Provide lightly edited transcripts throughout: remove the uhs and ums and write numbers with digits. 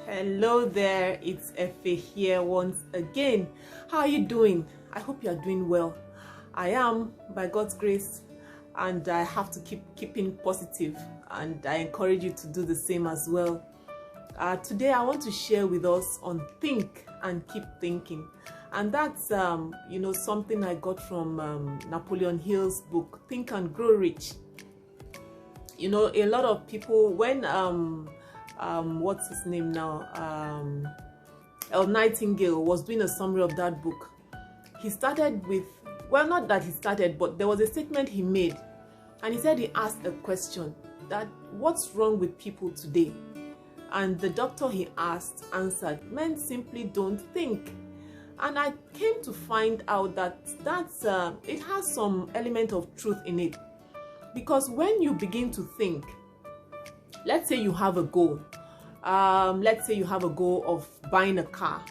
Hello there, it's Efe here once again. How are you doing? I hope you are doing well. I am, by God's grace, and I have to keeping positive, and I encourage you to do the same as well. Today I want to share with us on think and keep thinking, and that's something I got from Napoleon Hill's book Think and Grow Rich. A lot of people, when what's his name now, Nightingale was doing a summary of that book, he started with, well, not that he started, but there was a statement he made, and he said he asked a question that what's wrong with people today, and the doctor he asked answered, men simply don't think. And I came to find out that it has some element of truth in it, because when you begin to think, let's say you have a goal. Let's say you have a goal of buying a car.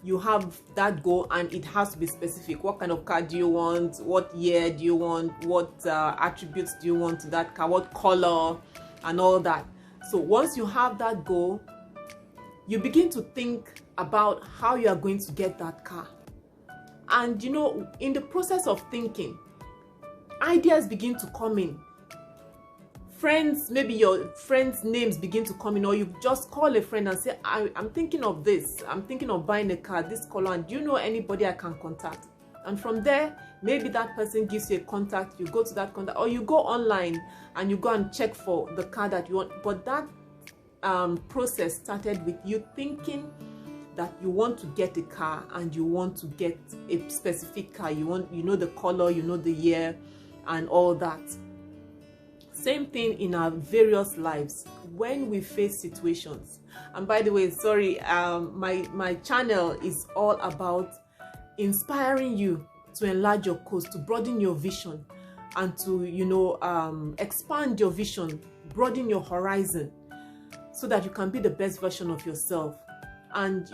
You have that goal and it has to be specific. What kind of car do you want? What year do you want? What attributes do you want to that car? What color and all that. So once you have that goal, you begin to think about how you are going to get that car. And in the process of thinking, ideas begin to come in. Friends, maybe your friends' names begin to come in, or you just call a friend and say, I'm thinking of this, I'm thinking of buying a car, this color, and do you know anybody I can contact? And from there, maybe that person gives you a contact, you go to that contact, or you go online and you go and check for the car that you want. But that process started with you thinking that you want to get a car and you want to get a specific car. You know the color, you know the year and all that. Same thing in our various lives when we face situations. And by the way, sorry, my channel is all about inspiring you to enlarge your coast, to broaden your vision, and to expand your vision, broaden your horizon, so that you can be the best version of yourself, and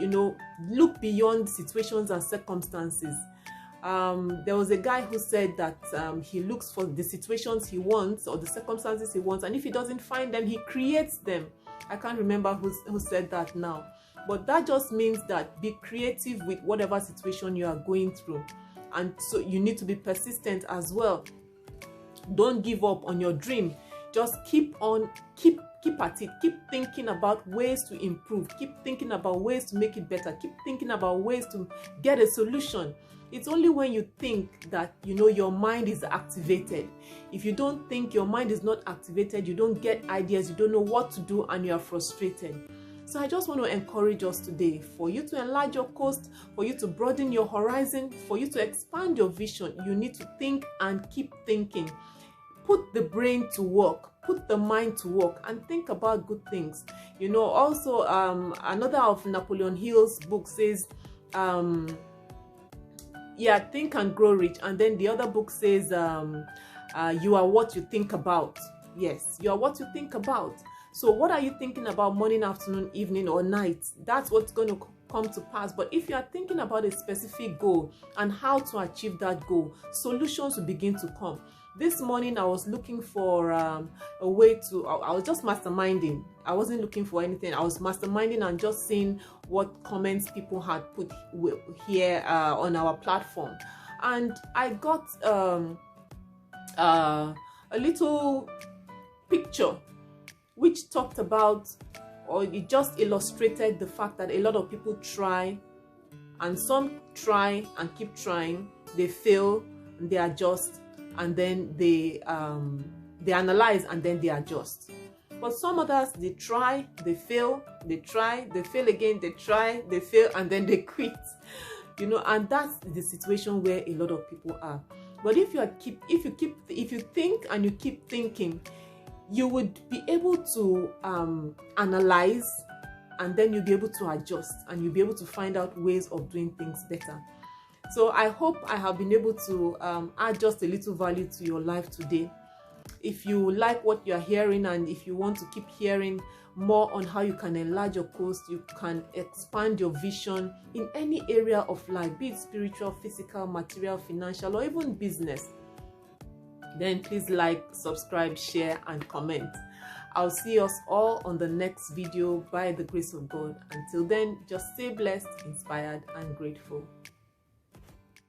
look beyond situations and circumstances. There was a guy who said that he looks for the situations he wants or the circumstances he wants, and if he doesn't find them, he creates them. I can't remember who said that now, but that just means that be creative with whatever situation you are going through, and so you need to be persistent as well. Don't give up on your dream. Just keep at it. Keep thinking about ways to improve. Keep thinking about ways to make it better. Keep thinking about ways to get a solution. It's only when you think that your mind is activated. If you don't think, your mind is not activated, you don't get ideas, you don't know what to do, and you are frustrated. So I just want to encourage us today for you to enlarge your coast, for you to broaden your horizon, for you to expand your vision. You need to think and keep thinking. Put the brain to work, put the mind to work, and think about good things. Also, another of Napoleon Hill's book says, think and grow rich. And then the other book says, you are what you think about. Yes, you are what you think about. So what are you thinking about morning, afternoon, evening, or night? That's what's going to come to pass. But if you are thinking about a specific goal and how to achieve that goal, solutions will begin to come. This morning I was looking for a way to, I was just masterminding. I wasn't looking for anything. I was masterminding and just seeing what comments people had put here on our platform. And I got a little picture which talked about, or it just illustrated the fact that a lot of people try, and some try and keep trying, they fail, and they adjust, and then they analyze, and then they adjust. But some others, they try, they fail, they try, they fail again, they try, they fail, and then they quit. And that's the situation where a lot of people are. But if you think and you keep thinking, you would be able to analyze, and then you'll be able to adjust, and you'll be able to find out ways of doing things better. So I hope I have been able to add just a little value to your life today. If you like what you're hearing, and if you want to keep hearing more on how you can enlarge your coast, you can expand your vision in any area of life, be it spiritual, physical, material, financial, or even business, then please like, subscribe, share, and comment. I'll see us all on the next video by the grace of God. Until then, just stay blessed, inspired, and grateful.